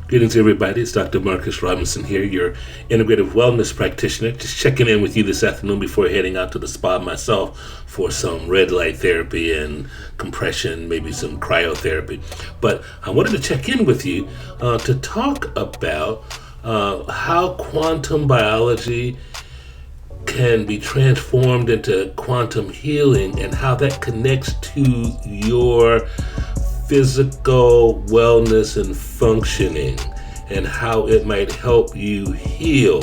Greetings, everybody. It's Dr. Marcus Robinson here, your integrative wellness practitioner. Just checking in with you this afternoon before heading out to the spa myself for some red light therapy and compression, maybe some cryotherapy. But I wanted to check in with you to talk about how quantum biology can be transformed into quantum healing and how that connects to your physical wellness and functioning, and how it might help you heal.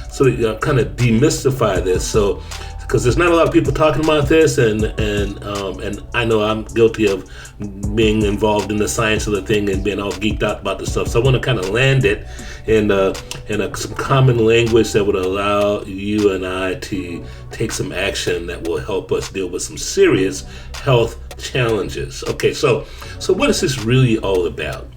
So kind of demystify this. So, because there's not a lot of people talking about this, and I know I'm guilty of being involved in the science of the thing and being all geeked out about the stuff. So I want to kind of land it in some common language that would allow you and I to take some action that will help us deal with some serious health challenges. Okay, so what is this really all about?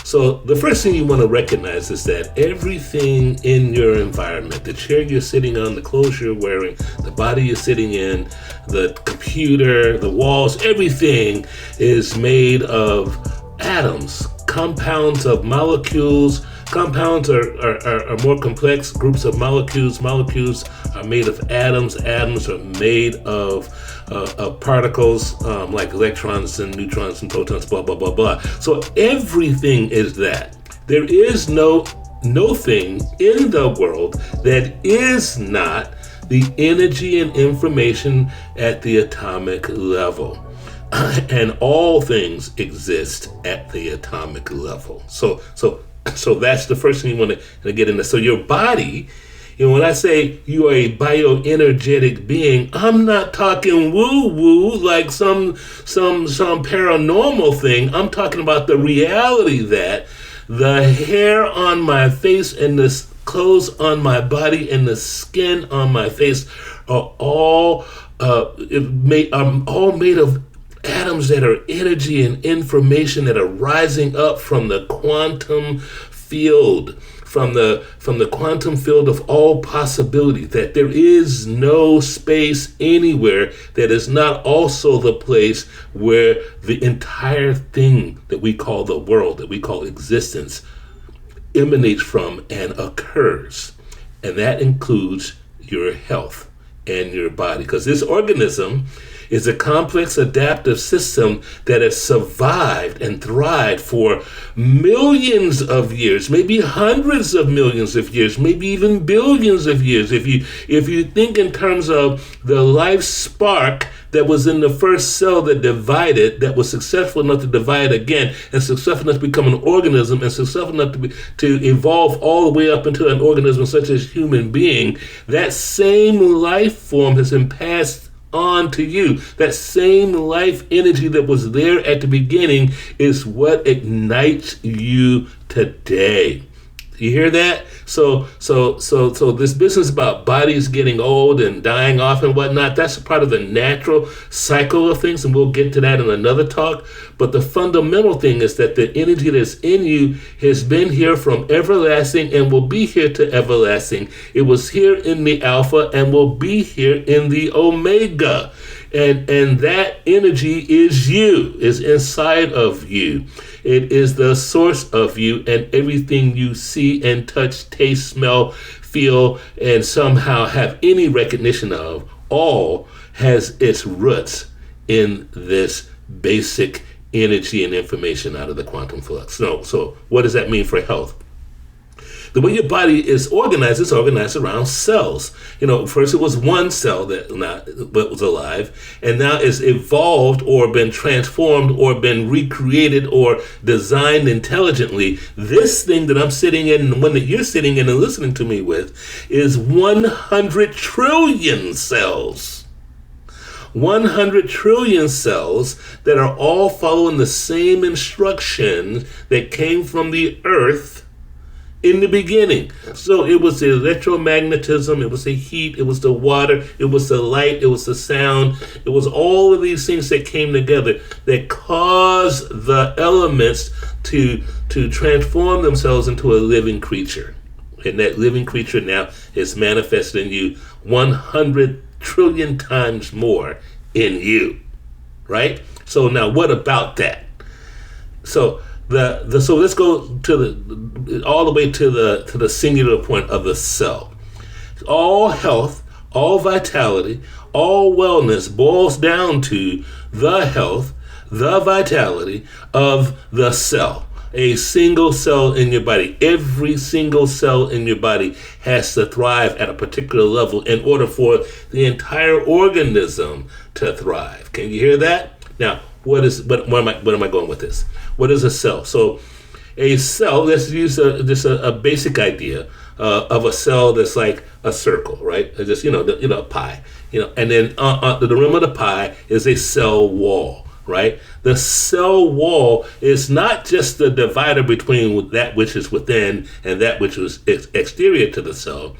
So the first thing you want to recognize is that everything in your environment, the chair you're sitting on, the clothes you're wearing, the body you're sitting in, the computer, the walls, everything is made of atoms, compounds of molecules. Compounds are more complex groups of molecules. Molecules are made of atoms. Atoms are made of particles like electrons and neutrons and protons, blah, blah, blah, blah. So everything is that. There is no thing in the world that is not the energy and information at the atomic level. And all things exist at the atomic level. So that's the first thing you want to get into. So your body, when I say you are a bioenergetic being, I'm not talking woo-woo like some paranormal thing. I'm talking about the reality that the hair on my face and the clothes on my body and the skin on my face are all made of atoms that are energy and information that are rising up from the quantum field, from the quantum field of all possibility, that there is no space anywhere that is not also the place where the entire thing that we call the world, that we call existence, emanates from and occurs. And that includes your health and your body, because this organism is a complex adaptive system that has survived and thrived for millions of years, maybe hundreds of millions of years, maybe even billions of years. If you think in terms of the life spark that was in the first cell that divided, that was successful enough to divide again, and successful enough to become an organism, and successful enough to evolve all the way up into an organism such as human being, that same life form has been passed on to you. That same life energy that was there at the beginning is what ignites you today. You hear that? So this business about bodies getting old and dying off and whatnot, that's a part of the natural cycle of things, and we'll get to that in another talk. But the fundamental thing is that the energy that's in you has been here from everlasting and will be here to everlasting. It was here in the Alpha and will be here in the Omega. And that energy is you, is inside of you. It is the source of you, and everything you see and touch, taste, smell, feel, and somehow have any recognition of, all has its roots in this basic energy and information out of the quantum flux. So what does that mean for health? The way your body is organized around cells. First it was one cell that was alive, and now it's evolved or been transformed or been recreated or designed intelligently. This thing that I'm sitting in, and the one that you're sitting in and listening to me with, is 100 trillion cells. 100 trillion cells that are all following the same instructions that came from the earth in the beginning. So it was the electromagnetism, it was the heat, it was the water, it was the light, it was the sound, it was all of these things that came together that caused the elements to transform themselves into a living creature. And that living creature now is manifested in you 100 trillion times more in you, right? So now what about that? So let's go to all the way to the singular point of the cell. All health, all vitality, all wellness boils down to the health, the vitality of the cell. A single cell in your body, every single cell in your body has to thrive at a particular level in order for the entire organism to thrive. Can you hear that? Now, where am I going with this? What is a cell? So a cell, let's use just a basic idea of a cell that's like a circle, right? Just, a pie, and then the rim of the pie is a cell wall, right? The cell wall is not just the divider between that which is within and that which is exterior to the cell.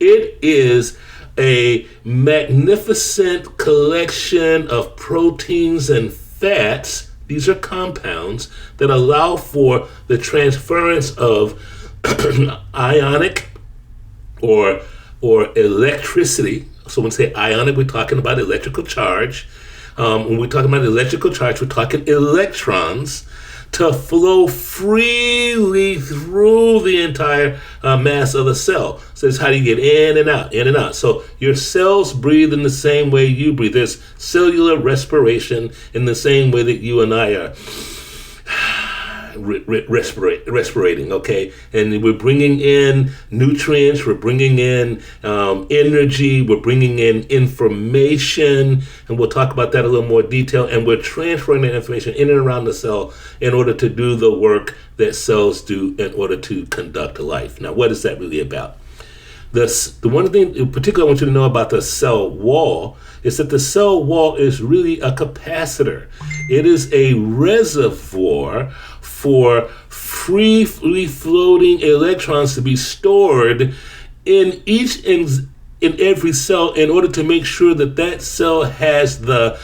It is a magnificent collection of proteins and fats. These are compounds that allow for the transference of ionic or electricity. So when we say ionic, we're talking about electrical charge. When we're talking about electrical charge, we're talking electrons to flow freely through the entire mass of the cell. So it's how do you get in and out, in and out. So your cells breathe in the same way you breathe. There's cellular respiration in the same way that you and I are respirating, okay? And we're bringing in nutrients, we're bringing in energy, we're bringing in information, and we'll talk about that in a little more detail, and we're transferring that information in and around the cell in order to do the work that cells do in order to conduct life. Now, what is that really about? The one thing in particular I want you to know about the cell wall is that the cell wall is really a capacitor. It is a reservoir for freely floating electrons to be stored in every cell in order to make sure that cell has the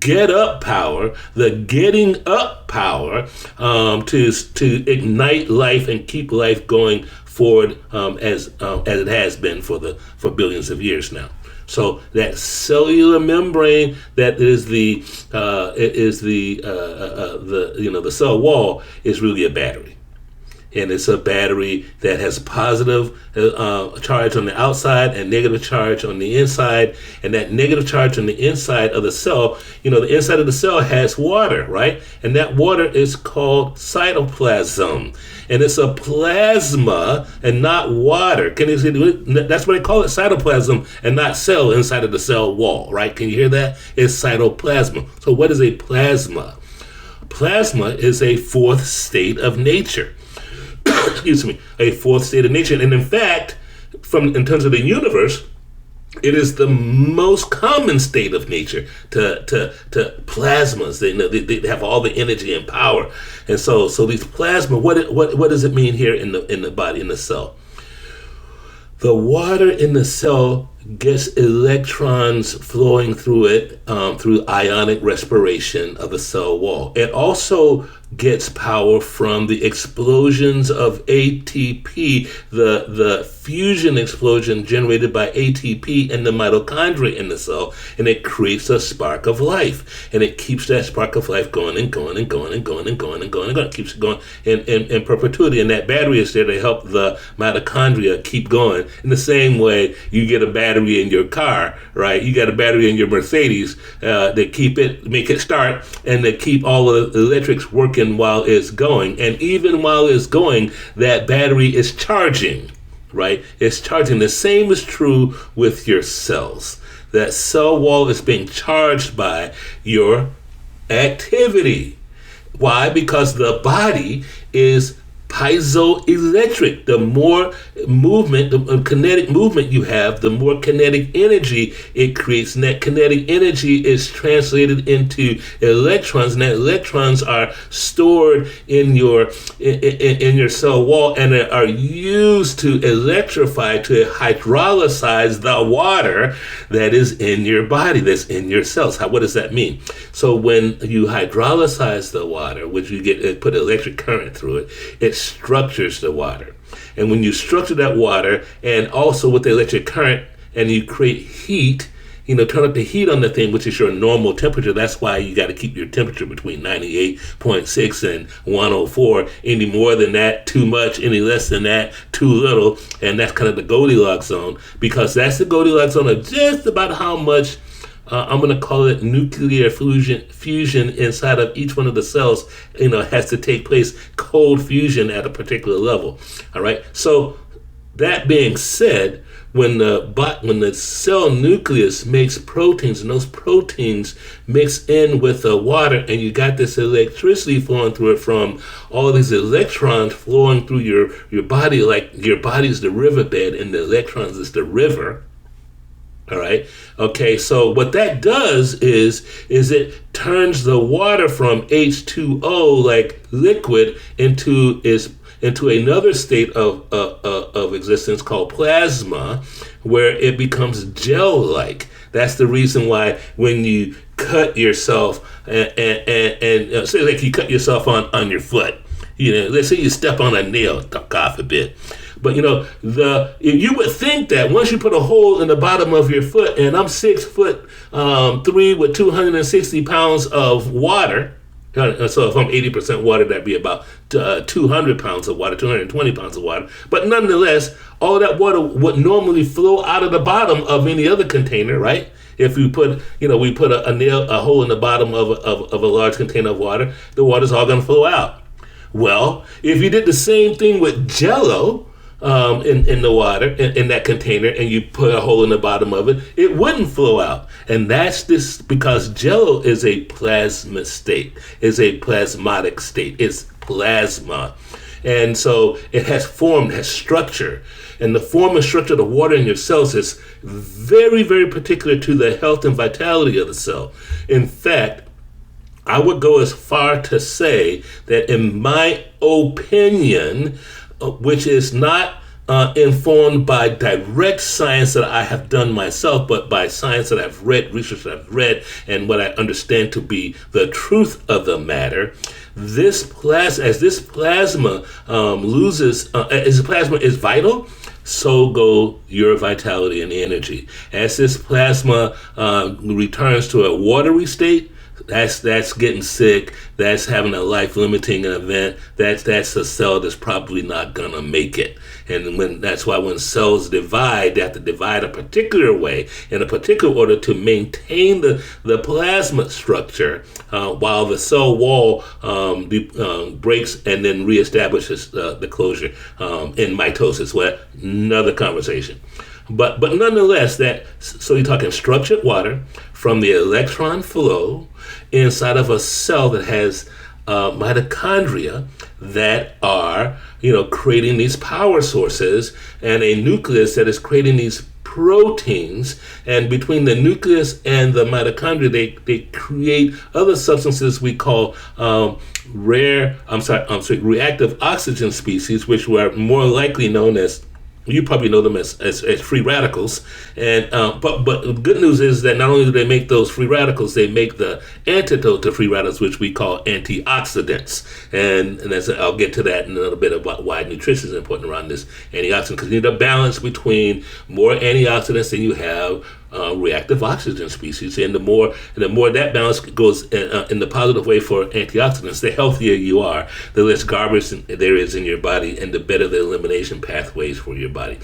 get up power, the getting up power to ignite life and keep life going forward as it has been for billions of years now. So that cellular membrane that is the cell wall is really a battery, and it's a battery that has positive charge on the outside and negative charge on the inside. And that negative charge on the inside of the cell, the inside of the cell has water, right? And that water is called cytoplasm. And it's a plasma and not water. Can you see? That's why they call it cytoplasm and not cell inside of the cell wall, right? Can you hear that? It's cytoplasm. So what is a plasma? Plasma is a fourth state of nature. Excuse me, a fourth state of nature. And in fact, in terms of the universe, it is the most common state of nature to plasmas. They have all the energy and power, and so these plasma. What does it mean here in the body, in the cell? The water in the cell gets electrons flowing through it through ionic respiration of the cell wall. It also gets power from the explosions of ATP, the fusion explosion generated by ATP in the mitochondria in the cell, and it creates a spark of life, and it keeps that spark of life going and going and going and going and going and going and going. It keeps it going in perpetuity, and that battery is there to help the mitochondria keep going. In the same way, you get a battery in your car, right? You got a battery in your Mercedes that make it start, and they keep all of the electrics working while it's going. And even while it's going, that battery is charging, right? It's charging. The same is true with your cells. That cell wall is being charged by your activity. Why? Because the body is piezoelectric. The more movement, the kinetic movement you have, the more kinetic energy it creates. And that kinetic energy is translated into electrons, and that electrons are stored in your cell wall and are used to electrify, to hydrolyze the water that is in your body, that's in your cells. What does that mean? So when you hydrolyze the water, which you put electric current through it, it structures the water. And when you structure that water, and also with the electric current, and you create heat, turn up the heat on the thing, which is your normal temperature. That's why you got to keep your temperature between 98.6 and 104. Any more than that, too much. Any less than that, too little. And that's kind of the Goldilocks zone, because that's the Goldilocks zone of just about how much I'm going to call it nuclear fusion inside of each one of the cells, has to take place, cold fusion at a particular level. All right. So that being said, when the cell nucleus makes proteins, and those proteins mix in with the water, and you got this electricity flowing through it from all these electrons flowing through your body, like your body's the riverbed and the electrons is the river. All right. Okay. So what that does is it turns the water from H2O, like liquid, into another state of existence called plasma, where it becomes gel-like. That's the reason why when you cut yourself and say like you cut yourself on your foot, let's say you step on a nail, God forbid. But you would think that once you put a hole in the bottom of your foot, and I'm 6'3" with 260 pounds of water. So if I'm 80% water, that'd be about 200 pounds of water, 220 pounds of water. But nonetheless, all that water would normally flow out of the bottom of any other container, right? If we put a hole in the bottom of a large container of water, the water's all going to flow out. Well, if you did the same thing with Jell-O, in the water, in that container, and you put a hole in the bottom of it, it wouldn't flow out. And that's this because Jell-O is a plasma state, is a plasmatic state. It's plasma. And so it has form, has structure. And the form and structure of the water in your cells is very, very particular to the health and vitality of the cell. In fact, I would go as far to say that, in my opinion, which is not informed by direct science that I have done myself, but by science that I've read, research that I've read, and what I understand to be the truth of the matter. As this plasma as plasma is vital, so go your vitality and energy. As this plasma returns to a watery state, that's getting sick. That's having a life-limiting event. That's a cell that's probably not gonna make it. And that's why when cells divide, they have to divide a particular way, in a particular order, to maintain the plasma structure, while the cell wall breaks and then reestablishes the closure in mitosis. Well, another conversation. But nonetheless, so you're talking structured water from the electron flow inside of a cell that has mitochondria that are, creating these power sources, and a nucleus that is creating these proteins. And between the nucleus and the mitochondria, they create other substances we call reactive oxygen species, which were more likely known as, you probably know them as free radicals. And but the good news is that not only do they make those free radicals, they make the antidote to free radicals, which we call antioxidants. And I'll get to that in a little bit about why nutrition is important around this antioxidant, because you need a balance between more antioxidants than you have reactive oxygen species, and the more that balance goes in the positive way for antioxidants, the healthier you are, the less garbage there is in your body, and the better the elimination pathways for your body,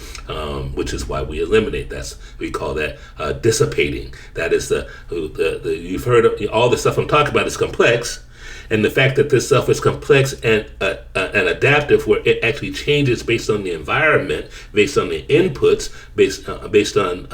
which is why we eliminate. We call that dissipating. That is you've heard of, all the stuff I'm talking about is complex. And the fact that this stuff is complex and adaptive, where it actually changes based on the environment, based on the inputs, based on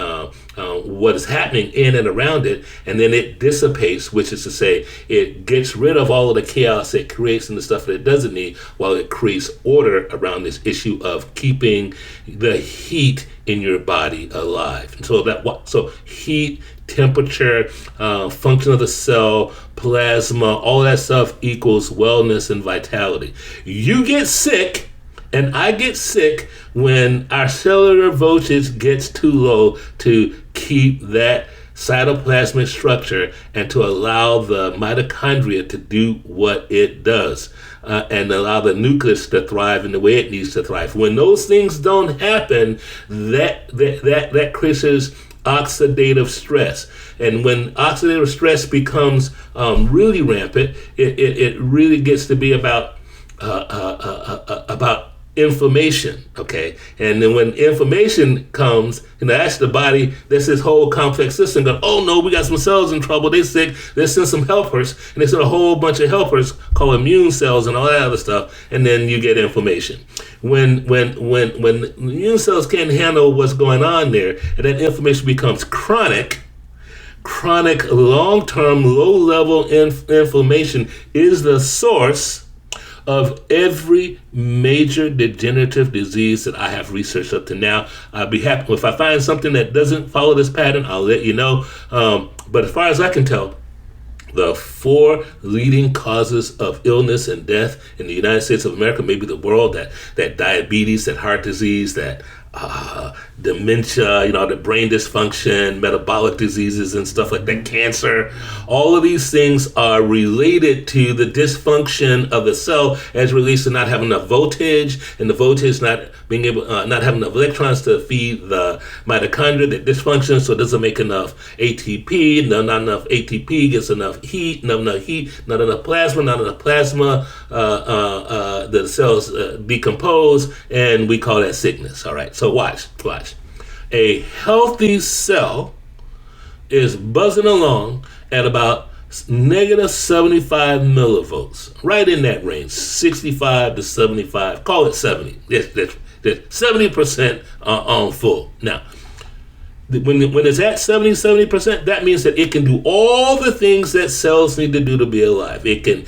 what is happening in and around it, and then it dissipates, which is to say, it gets rid of all of the chaos it creates and the stuff that it doesn't need, while it creates order around this issue of keeping the heat in your body alive. And so heat, temperature, function of the cell, plasma, all that stuff equals wellness and vitality. You get sick, and I get sick, when our cellular voltage gets too low to keep that cytoplasmic structure and to allow the mitochondria to do what it does, and allow the nucleus to thrive in the way it needs to thrive. When those things don't happen, that creates oxidative stress. And when oxidative stress becomes really rampant, it really gets to be about inflammation, okay? And then when inflammation comes, that's the body, that's this whole complex system going, oh no, we got some cells in trouble, they sick, let's send some helpers, and they send a whole bunch of helpers called immune cells and all that other stuff, and then you get inflammation. When immune cells can't handle what's going on there, and that inflammation becomes chronic, long-term, low-level inflammation is the source of every major degenerative disease that I have researched up to now. I'll be happy if I find something that doesn't follow this pattern, I'll let you know. But as far as I can tell, the 4 leading causes of illness and death in the United States of America, maybe the world, that diabetes, that heart disease, that dementia, the brain dysfunction, metabolic diseases and stuff like that, cancer, all of these things are related to the dysfunction of the cell as relates to not having enough voltage, and the voltage not being able, not having enough electrons to feed the mitochondria, the dysfunction, so it doesn't make enough ATP, not enough ATP gets enough heat, not enough plasma, the cells decompose, and we call that sickness. All right, so watch. A healthy cell is buzzing along at about negative 75 millivolts, right in that range, 65 to 75, call it 70. That's 70% on full. Now, when it's at 70%, that means that it can do all the things that cells need to do to be alive. It can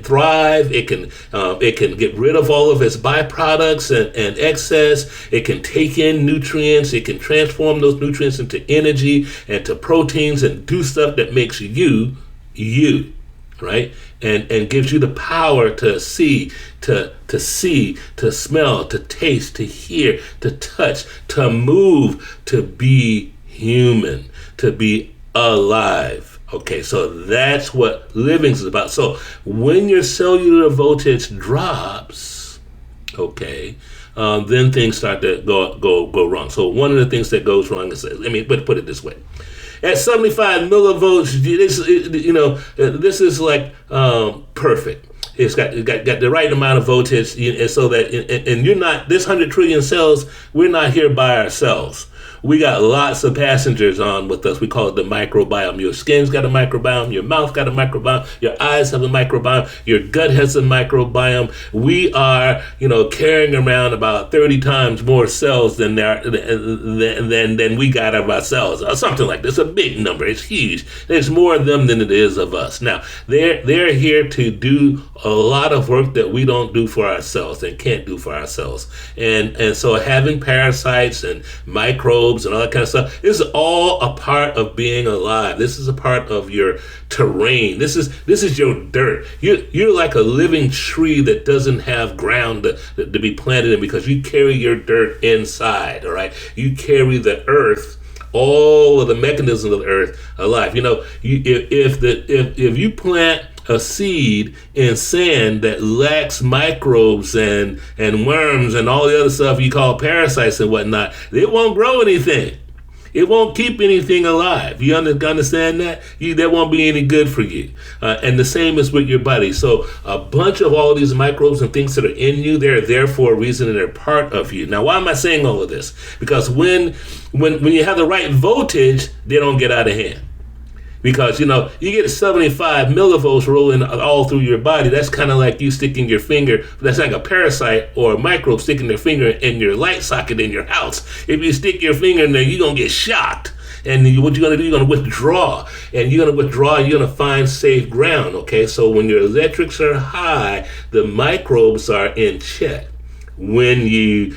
thrive. It can get rid of all of its byproducts and excess. It can take in nutrients. It can transform those nutrients into energy and to proteins and do stuff that makes you, right? And gives you the power to see, to smell, to taste, to hear, to touch, to move, to be human, to be alive. Okay, so that's what living is about. So when your cellular voltage drops, okay, then things start to go wrong. So one of the things that goes wrong is, let me put it this way. At 75 millivolts, this is like perfect. It's got the right amount of voltage, and so that, and you're not, this 100 trillion cells, we're not here by ourselves. We got lots of passengers on with us. We call it the microbiome. Your skin's got a microbiome. Your mouth got a microbiome. Your eyes have a microbiome. Your gut has a microbiome. We are, carrying around about 30 times more cells than we got of ourselves, or something like this. A big number. It's huge. There's more of them than it is of us. Now, they're here to do a lot of work that we don't do for ourselves and can't do for ourselves. And so having parasites and microbes and all that kind of stuff, this is all a part of being alive. This is a part of your terrain. This is your dirt. You're like a living tree that doesn't have ground to be planted in, because you carry your dirt inside. All right, you carry the earth, all of the mechanisms of the earth alive. If you plant a seed in sand that lacks microbes and worms and all the other stuff you call parasites and whatnot, it won't grow anything. It won't keep anything alive. You understand that? That won't be any good for you. And the same is with your body. So a bunch of all these microbes and things that are in you, they're there for a reason, and they're part of you. Now, why am I saying all of this? Because when you have the right voltage, they don't get out of hand. Because, you get 75 millivolts rolling all through your body. That's kind of like you sticking your finger. That's like a parasite or a microbe sticking their finger in your light socket in your house. If you stick your finger in there, you're going to get shocked. And what you're going to do, you're going to withdraw. And you're going to withdraw, you're going to find safe ground, okay? So when your electrics are high, the microbes are in check. When your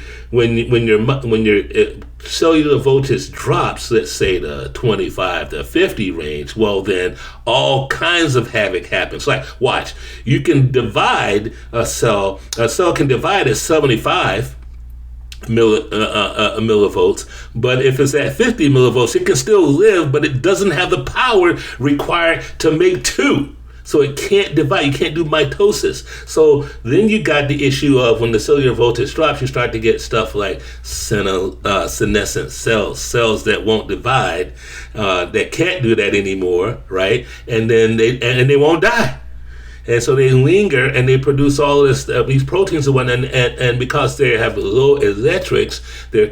cellular voltage drops, let's say the 25 to 50 range, well then all kinds of havoc happens. Like, watch, you can divide a cell can divide at 75 millivolts, but if it's at 50 millivolts, it can still live, but it doesn't have the power required to make two. So it can't divide. You can't do mitosis. So then you got the issue of when the cellular voltage drops, you start to get stuff like senescent cells that won't divide, that can't do that anymore, right? And then they won't die. And so they linger and they produce all of this, these proteins and whatnot. And because they have low electrics, the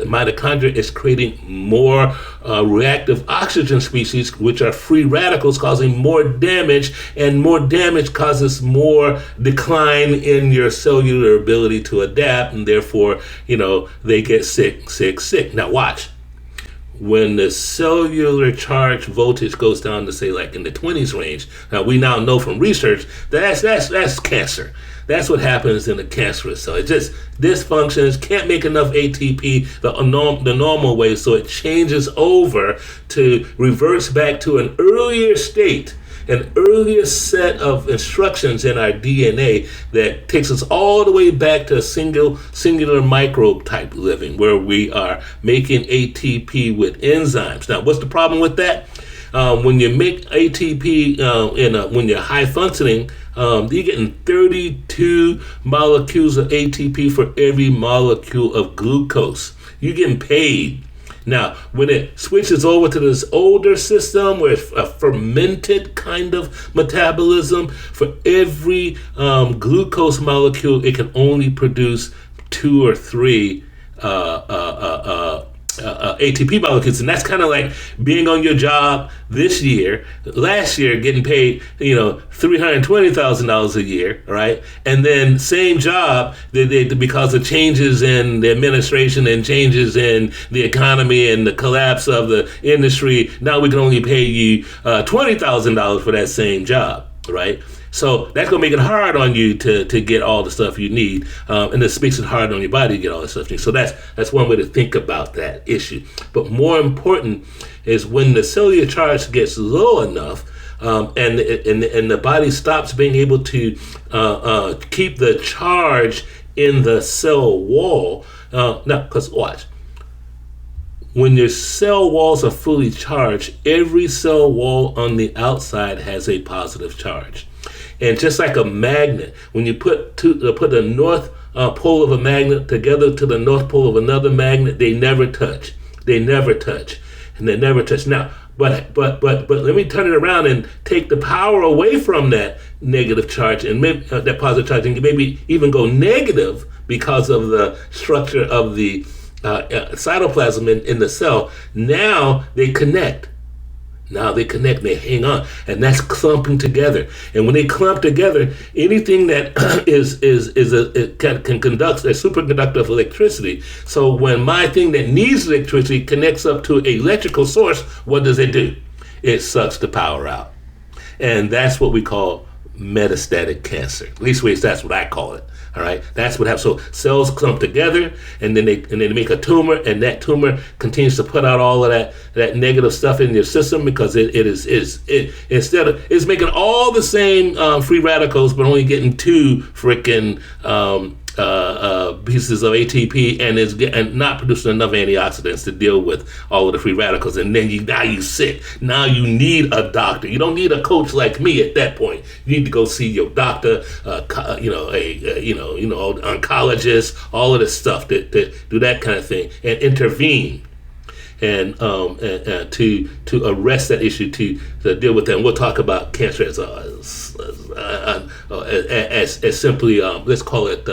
mitochondria is creating more reactive oxygen species, which are free radicals, causing more damage. And more damage causes more decline in your cellular ability to adapt. And therefore, they get sick. Now watch. When the cellular charge voltage goes down to, say, like in the 20s range, now we now know from research that that's cancer. That's what happens in a cancerous cell. It just dysfunctions, can't make enough ATP the normal way, so it changes over to reverts back to an earlier state, an earlier set of instructions in our DNA that takes us all the way back to a singular microbe type living, where we are making ATP with enzymes. Now, what's the problem with that? When you make ATP when you're high functioning, you're getting 32 molecules of ATP for every molecule of glucose. You're getting paid. Now, when it switches over to this older system where it's a fermented kind of metabolism, for every glucose molecule, it can only produce 2 or 3 ATP molecules. And that's kind of like being on your job last year, getting paid, $320,000 a year, right? And then same job, because of changes in the administration and changes in the economy and the collapse of the industry, now we can only pay you $20,000 for that same job, right? So that's going to make it hard on you to get all the stuff you need. And it makes it hard on your body to get all the stuff you need. So that's one way to think about that issue. But more important is when the cellular charge gets low enough, and the body stops being able to keep the charge in the cell wall. Now, because watch. When your cell walls are fully charged, every cell wall on the outside has a positive charge. And just like a magnet, when you put the north pole of a magnet together to the north pole of another magnet, they never touch. And they never touch. Now, but let me turn it around and take the power away from that negative charge and maybe that positive charge, and maybe even go negative because of the structure of the cytoplasm in the cell. Now they connect. They hang on, and that's clumping together. And when they clump together, anything that can conduct a superconductor of electricity. So when my thing that needs electricity connects up to an electrical source, what does it do? It sucks the power out, and that's what we call metastatic cancer. At least that's what I call it. All right, that's what happens. So cells clump together, and then they make a tumor, and that tumor continues to put out all of that negative stuff in your system because it's making all the same free radicals, but only getting 2 freaking pieces of ATP, and not producing enough antioxidants to deal with all of the free radicals. And then now you're sick. Now you need a doctor. You don't need a coach like me at that point. You need to go see your doctor, oncologist, all of this stuff to do that kind of thing and intervene. And to arrest that issue, to deal with that. And we'll talk about cancer as simply, let's call it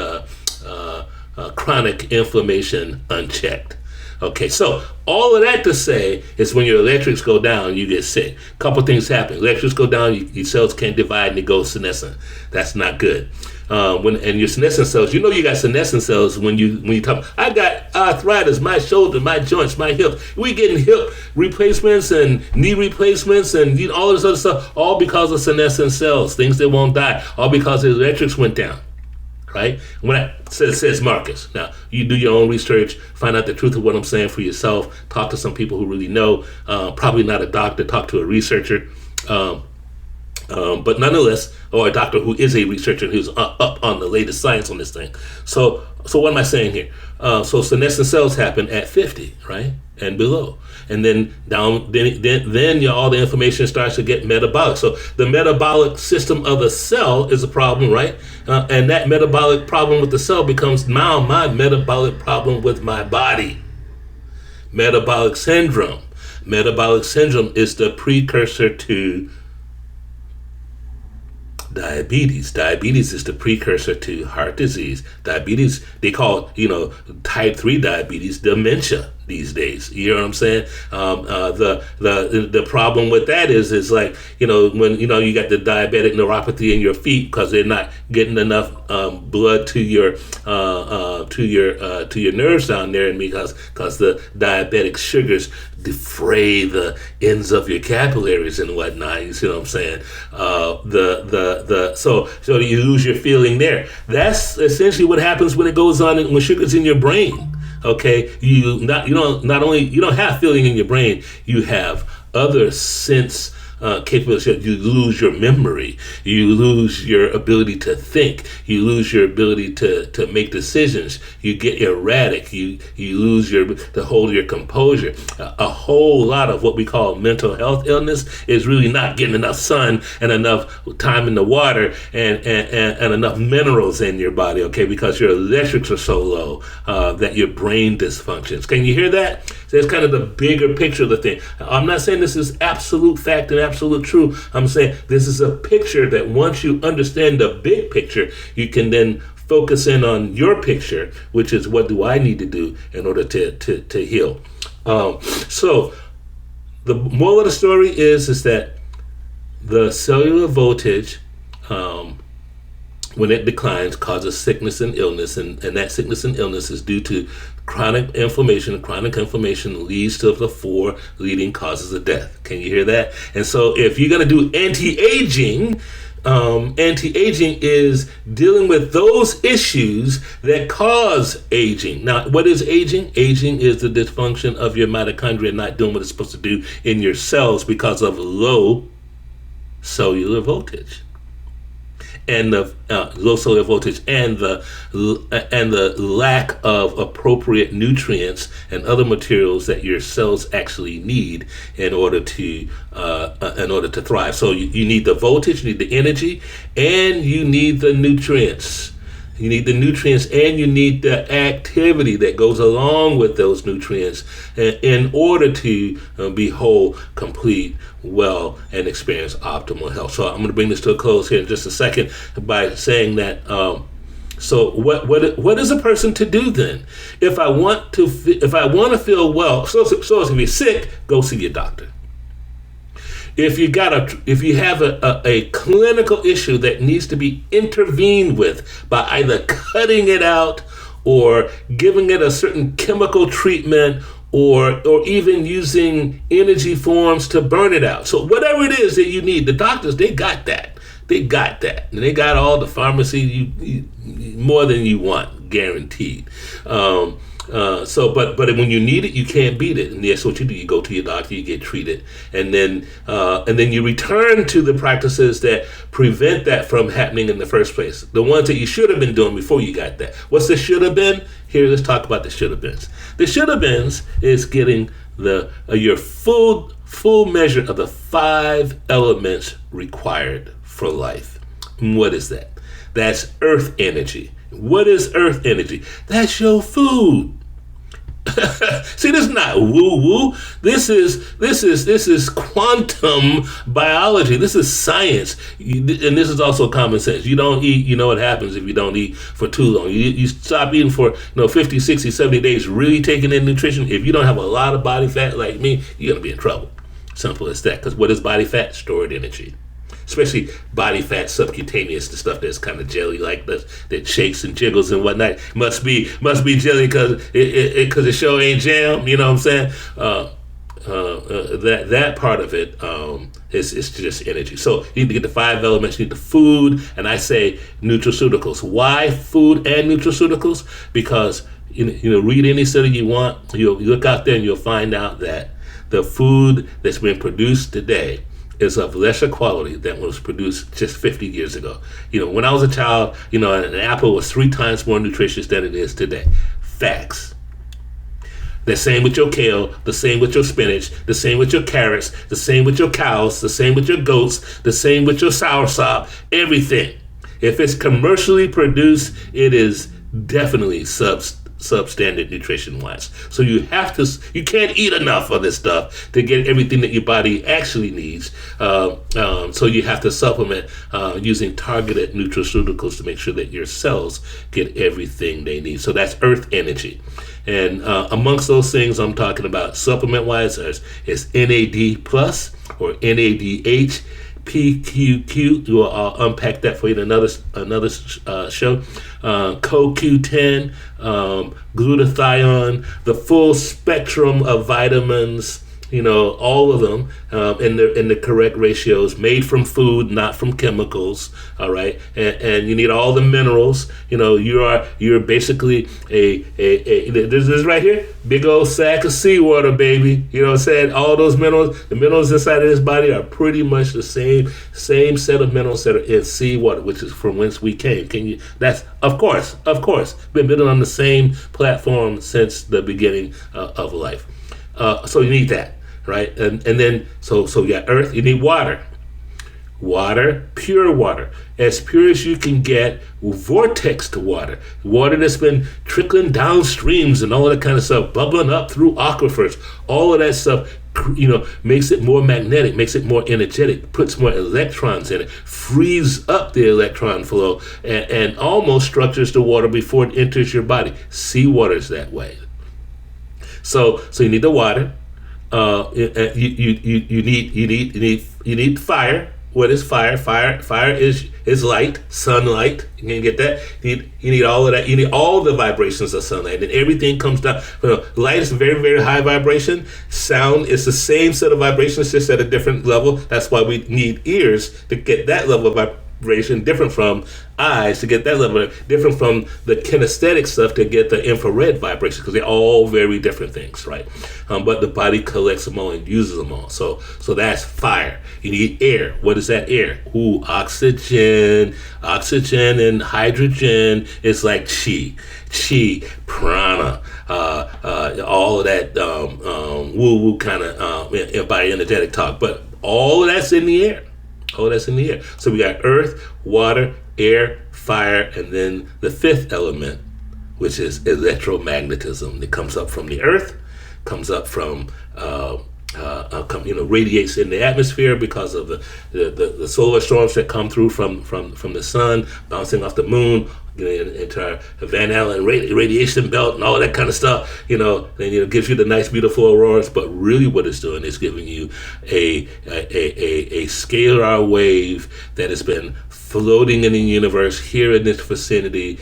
chronic inflammation unchecked. Okay, so all of that to say is when your electrics go down, you get sick. A couple things happen. Electrics go down, your cells can't divide, and they go senescent. That's not good. And your senescent cells, you got senescent cells when you talk. I got arthritis, my shoulder, my joints, my hips. We getting hip replacements and knee replacements and all this other stuff, all because of senescent cells, things that won't die, all because the electrics went down. Right? When I says Marcus. Now, you do your own research, find out the truth of what I'm saying for yourself, talk to some people who really know, probably not a doctor, talk to a researcher. But nonetheless, or a doctor who is a researcher who's up on the latest science on this thing. So what am I saying here? So senescent cells happen at 50, right, and below, and then down. Then all the information starts to get metabolic. So the metabolic system of the cell is a problem, right? And that metabolic problem with the cell becomes now my metabolic problem with my body. Metabolic syndrome. Metabolic syndrome is the precursor to diabetes. Diabetes is the precursor to heart disease. Diabetes, they call, type 3 diabetes dementia these days. You know what I'm saying? The problem with that is like, when you got the diabetic neuropathy in your feet because they're not getting enough blood to your nerves down there, and because the diabetic sugars defray the ends of your capillaries and whatnot. You see what I'm saying? So you lose your feeling there. That's essentially what happens when it goes on when sugar's in your brain. Okay, you don't have feeling in your brain. You have other sense capabilities. You lose your memory. You lose your ability to think. You lose your ability to make decisions. You get erratic. You lose to hold your composure. A whole lot of what we call mental health illness is really not getting enough sun and enough time in the water and enough minerals in your body. Okay, because your electrics are so low that your brain dysfunctions. Can you hear that? So it's kind of the bigger picture of the thing. I'm not saying this is absolute fact and absolute true. I'm saying this is a picture that once you understand the big picture, you can then focus in on your picture, which is what do I need to do in order to heal. So the moral of the story is that the cellular voltage, when it declines, causes sickness and illness, and that sickness and illness is due to chronic inflammation. Chronic inflammation leads to the 4 leading causes of death. Can you hear that? And so if you're going to do anti-aging, anti-aging is dealing with those issues that cause aging. Now, what is aging? Aging is the dysfunction of your mitochondria not doing what it's supposed to do in your cells because of low cellular voltage. And the low cellular voltage and the lack of appropriate nutrients and other materials that your cells actually need in order to thrive. So you need the voltage, you need the energy, and you need the nutrients. You need the nutrients and you need the activity that goes along with those nutrients in order to be whole, complete, well, and experience optimal health. So I'm going to bring this to a close here in just a second by saying that so what is a person to do then? If I want to feel well, so if you're sick, go see your doctor. If you have a clinical issue that needs to be intervened with by either cutting it out or giving it a certain chemical treatment or even using energy forms to burn it out. So whatever it is that you need, the doctors, they got that. And they got all the pharmacy you more than you want, guaranteed. But when you need it, you can't beat it, and that's what you do. You go to your doctor, you get treated, and then you return to the practices that prevent that from happening in the first place. The ones that you should have been doing before you got that. What's the should have been? Here, let's talk about the should have beens. The should have beens is getting your full measure of the 5 elements required for life. What is that? That's earth energy. What is earth energy? That's your food. See, this is not woo-woo. This is quantum biology. This is science. And this is also common sense. You don't eat, you know what happens if you don't eat for too long. You stop eating for 50, 60, 70 days, really taking in nutrition. If you don't have a lot of body fat like me, you're going to be in trouble. Simple as that. Because what is body fat? Stored energy. Especially body fat, subcutaneous, the stuff that's kind of jelly like this, that shakes and jiggles and whatnot. Must be jelly because it sure ain't jam. You know what I'm saying? That part of it is just energy. So you need to get the 5 elements. You need the food, and I say nutraceuticals. Why food and nutraceuticals? Because read any study you want. You'll look out there and you'll find out that the food that's been produced today is of lesser quality than was produced just 50 years ago. When I was a child, an apple was 3 times more nutritious than it is today. Facts. The same with your kale, the same with your spinach, the same with your carrots, the same with your cows, the same with your goats, the same with your soursop, everything. If it's commercially produced, it is definitely substandard nutrition-wise. So you can't eat enough of this stuff to get everything that your body actually needs. So you have to supplement using targeted nutraceuticals to make sure that your cells get everything they need. So that's earth energy. And amongst those things I'm talking about supplement-wise is NAD plus or NADH, PQQ. I'll unpack that for you in another show. CoQ10, glutathione, the full spectrum of vitamins. All of them in the correct ratios, made from food, not from chemicals. All right, and you need all the minerals. You're basically this is right here, big old sack of seawater, baby. You know what I'm saying? All those minerals, the minerals inside of this body are pretty much the same set of minerals that are in seawater, which is from whence we came. That's of course been building on the same platform since the beginning of life. So you need that, right? And then so you got earth, you need water, pure water, as pure as you can get, vortex to water that's been trickling down streams and all that kind of stuff, bubbling up through aquifers. All of that stuff, makes it more magnetic, makes it more energetic, puts more electrons in it, frees up the electron flow, and almost structures the water before it enters your body. Seawater is that way. So you need the water. You need fire. What is fire? Fire is light, sunlight. You can get that. You need all of that. You need all the vibrations of sunlight, and everything comes down. Light is very, very high vibration. Sound is the same set of vibrations, just at a different level. That's why we need ears to get that level of vibration, different from eyes to get that level, different from the kinesthetic stuff to get the infrared vibration, because they're all very different things, right? But the body collects them all and uses them all. So that's fire. You need air. What is that air? Oxygen and hydrogen is like chi, prana, all of that woo-woo kind of bioenergetic talk. But all of that's in the air. So we got earth, water, air, fire, and then the fifth element, which is electromagnetism. It comes up from the earth, comes up from radiates in the atmosphere because of the solar storms that come through from the sun, bouncing off the moon, into our Van Allen radiation belt and all that kind of stuff, then gives you the nice, beautiful auroras. But really, what it's doing is giving you a scalar wave that has been floating in the universe here in this vicinity,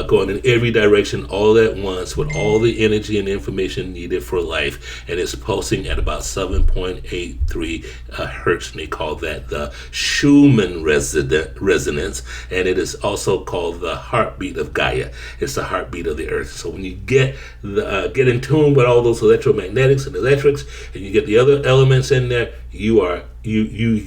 going in every direction all at once with all the energy and information needed for life, and it's pulsing at about 7.83 hertz, and they call that the Schumann Resonance, and it is also called the heartbeat of Gaia. It's the heartbeat of the earth. So when you get in tune with all those electromagnetics and electrics, and you get the other elements in there, you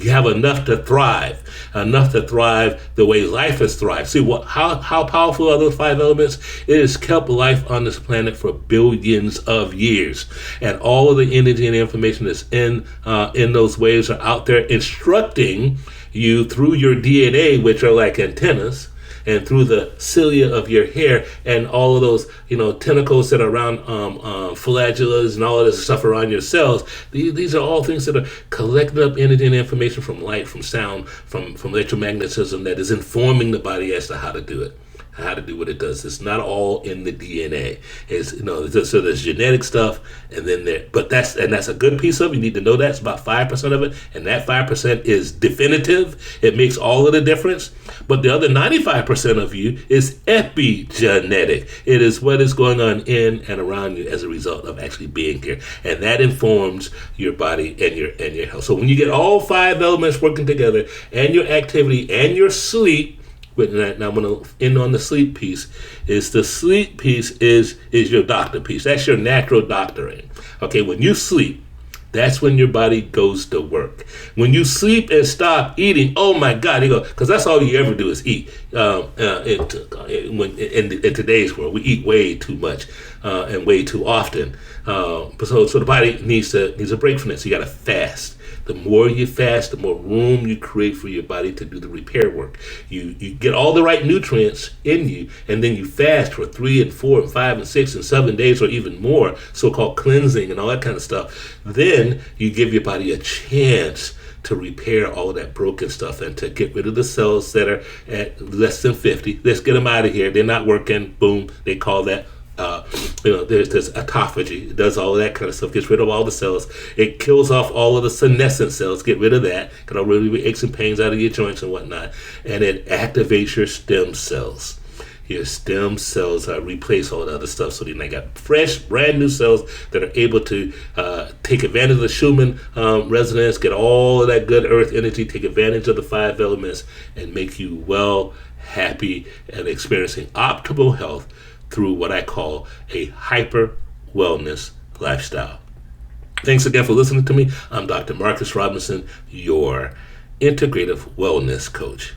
have enough to thrive the way life has thrived. See how powerful are those 5 elements? It has kept life on this planet for billions of years, and all of the energy and information that's in those waves are out there instructing you through your DNA, which are like antennas, and through the cilia of your hair, and all of those tentacles that are around flagellas and all of this stuff around your cells. These are all things that are collecting up energy and information from light, from sound, from electromagnetism, that is informing the body as to how to do it, how to do what it does. It's not all in the DNA. So there's genetic stuff, and then that's a good piece of it. You need to know that. It's about 5% of it, and that 5% is definitive. It makes all of the difference. But the other 95% of you is epigenetic. It is what is going on in and around you as a result of actually being here, and that informs your body and your health. So when you get all 5 elements working together, and your activity and your sleep. Now I'm going to end on the sleep piece. The sleep piece is your doctor piece. That's your natural doctoring. Okay, when you sleep, That's when your body goes to work. When you sleep and stop eating, oh my God, you go, because that's all you ever do is eat. In today's world, we eat way too much and way too often. So the body needs a break from this. You got to fast. The more you fast, the more room you create for your body to do the repair work. You get all the right nutrients in you, and then you fast for 3 and 4 and 5 and 6 and 7 days or even more, so-called cleansing and all that kind of stuff. Then you give your body a chance to repair all of that broken stuff and to get rid of the cells that are at less than 50. Let's get them out of here. They're not working. Boom. They call that there's this autophagy. It does all of that kind of stuff, gets rid of all the cells. It kills off all of the senescent cells, get rid of that, get all rid of aches and pains out of your joints and whatnot. And it activates your stem cells. Your stem cells replace all the other stuff. So then they got fresh, brand new cells that are able to take advantage of the Schumann Resonance, get all of that good earth energy, take advantage of the 5 elements, and make you well, happy, and experiencing optimal health through what I call a hyper wellness lifestyle. Thanks again for listening to me. I'm Dr. Marcus Robinson, your integrative wellness coach.